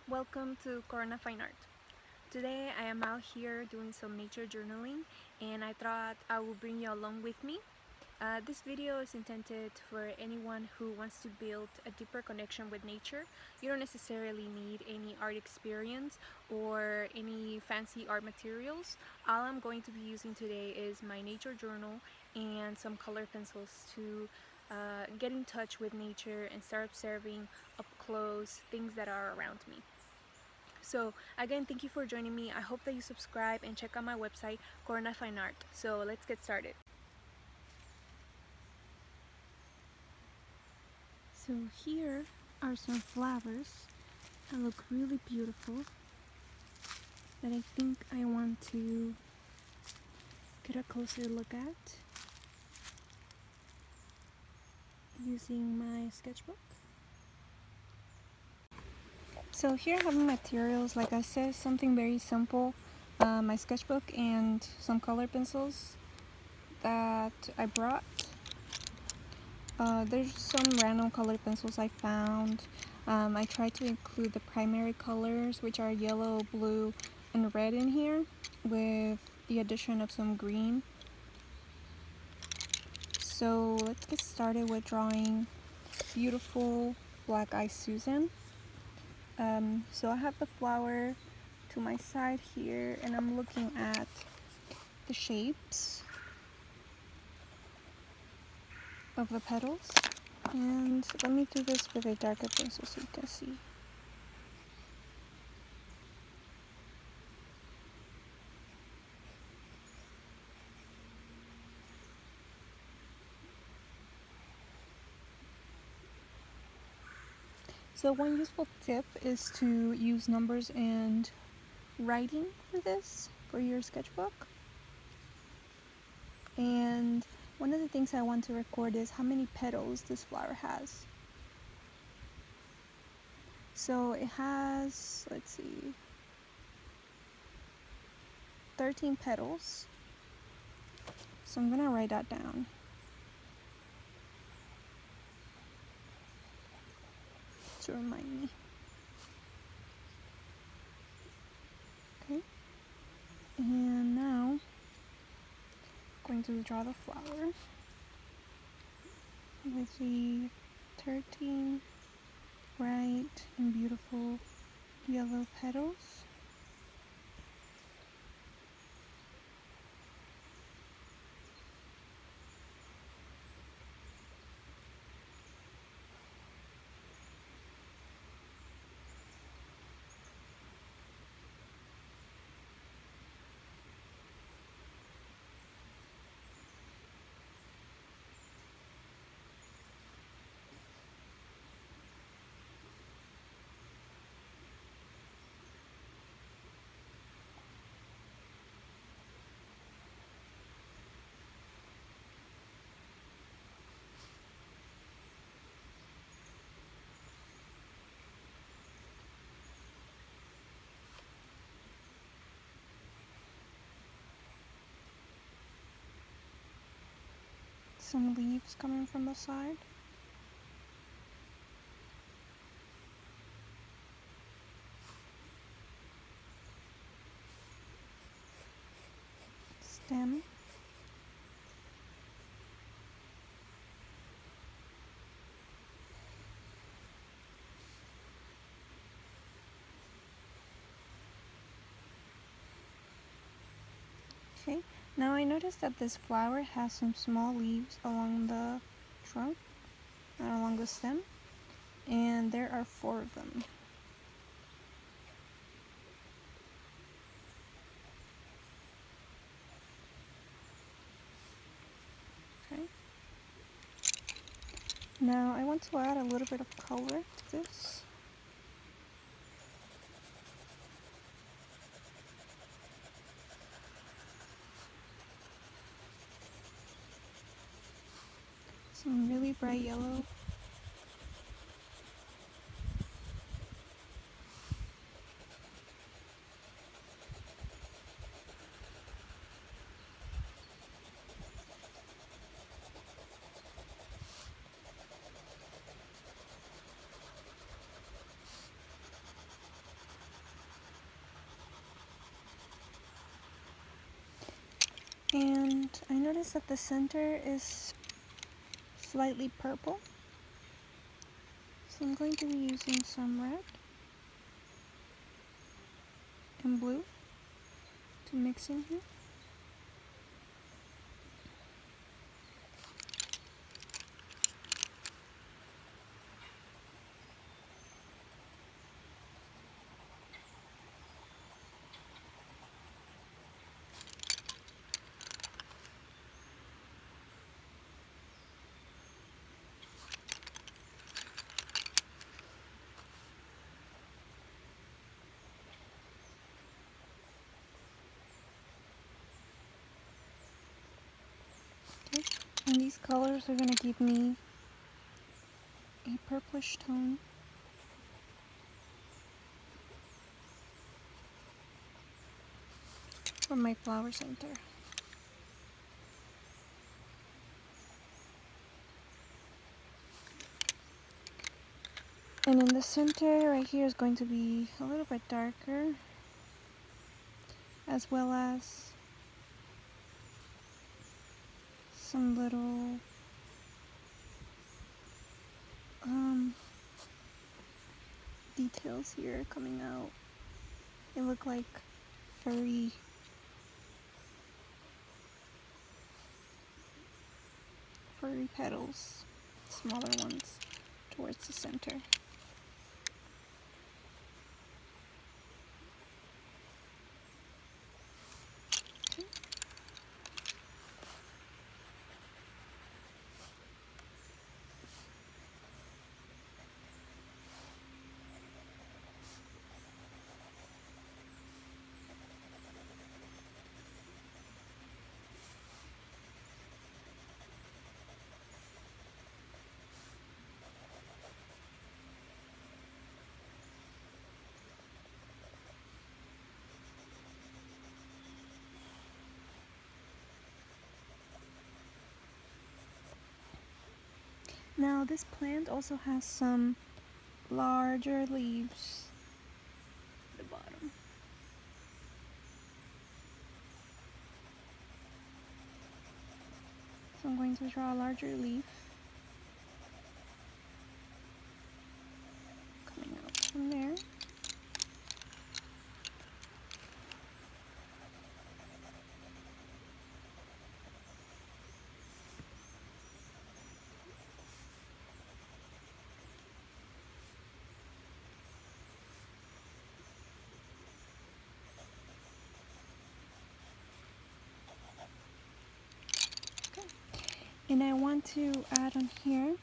Welcome to Corona Fine Art. Today I am out here doing some nature journaling and I thought I will bring you along with me. This video is intended for anyone who wants to build a deeper connection with nature. You don't necessarily need any art experience or any fancy art materials. All I'm going to be using today is my nature journal and some color pencils to get in touch with nature and start observing up close things that are around me. So again, thank you for joining me. I hope that you subscribe and check out my website, Corona Fine Art. So let's get started. So here are some flowers that look really beautiful that I think I want to get a closer look at using my sketchbook. So here I have my materials, like I said, something very simple, my sketchbook and some color pencils that I brought. There's some random color pencils I found. I tried to include the primary colors, which are yellow, blue, and red in here, with the addition of some green. So let's get started with drawing this beautiful Black Eyed Susan. So I have the flower to my side here, and I'm looking at the shapes of the petals. And let me do this with a darker pencil so you can see. So one useful tip is to use numbers and writing for this, for your sketchbook. And one of the things I want to record is how many petals this flower has. So it has, let's see, 13 petals. So I'm gonna write that down. To remind me. Okay. And now I'm going to draw the flower with the 13 bright and beautiful yellow petals. Some leaves coming from the side. Stem. Okay, now I noticed that this flower has some small leaves along the trunk and along the stem, and there are 4 of them. Okay. Now I want to add a little bit of color to this. Some really bright yellow. And I noticed that the center is slightly purple, so I'm going to be using some red and blue to mix in here. Okay. And these colors are going to give me a purplish tone. For my flower center. And in the center right here is going to be a little bit darker, as well as some little details here coming out. They look like furry petals, smaller ones towards the center. Okay. Now this plant also has some larger leaves at the bottom. So I'm going to draw a larger leaf coming out from there. And I want to add on here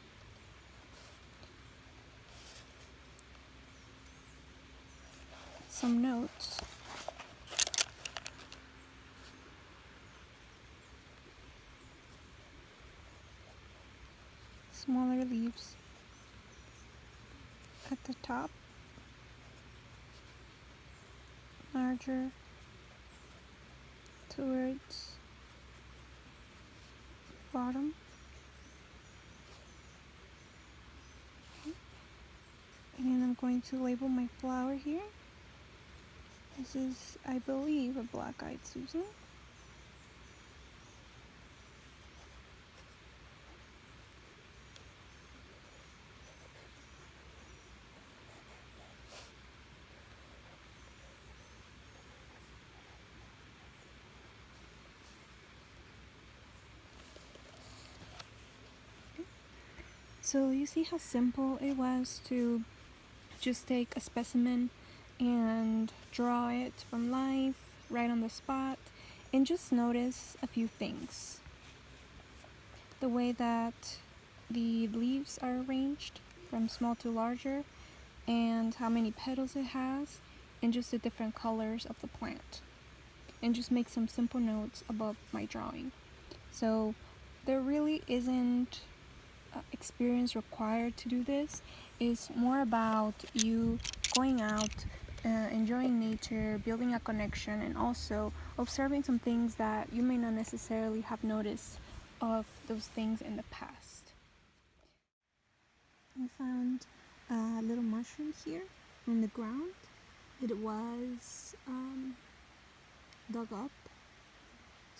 some notes. Smaller leaves at the top, larger towards bottom. And I'm going to label my flower here. This is, I believe, a black-eyed Susan. So you see how simple it was to just take a specimen and draw it from life right on the spot, and just notice a few things. The way that the leaves are arranged from small to larger, and how many petals it has, and just the different colors of the plant, and just make some simple notes above my drawing. So there really isn't experience required to do this. It's more about you going out, enjoying nature, building a connection, and also observing some things that you may not necessarily have noticed of those things in the past. I found a little mushroom here on the ground. It was dug up,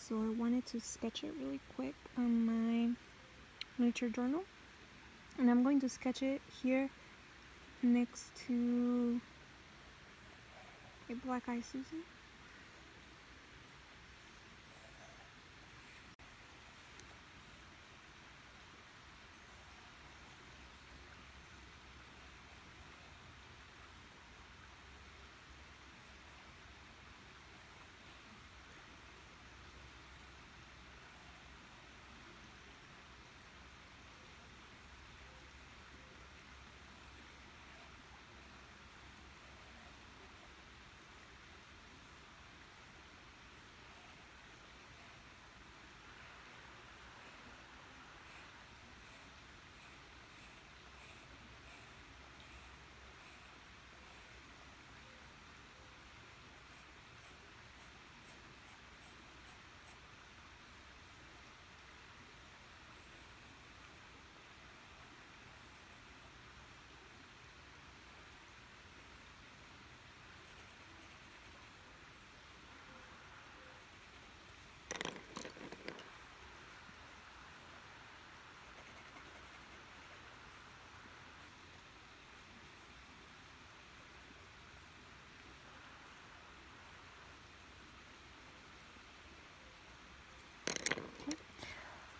so I wanted to sketch it really quick on my nature journal, and I'm going to sketch it here next to a black eye Susie.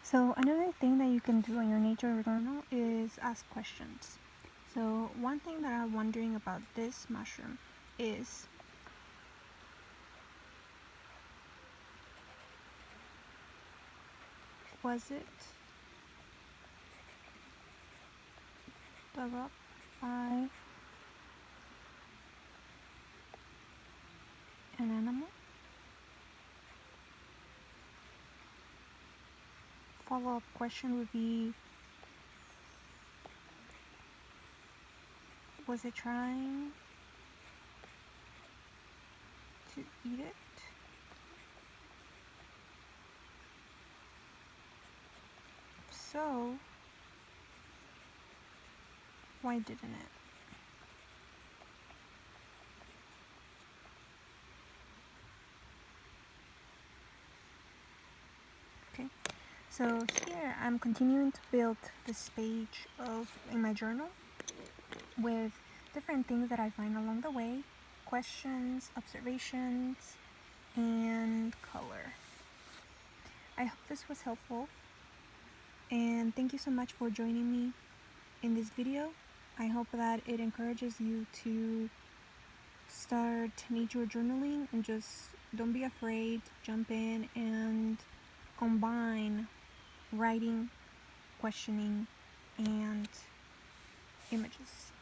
So another thing that you can do on your nature journal is ask questions. So one thing that I'm wondering about this mushroom is, was it dug up by an animal? Follow-up question would be, was it trying to eat it? So, why didn't it? Okay, so here I'm continuing to build this page in my journal with different things that I find along the way, questions, observations, and color. I hope this was helpful, and thank you so much for joining me in this video. I hope that it encourages you to start nature journaling and just don't be afraid, jump in and combine writing, questioning, and images.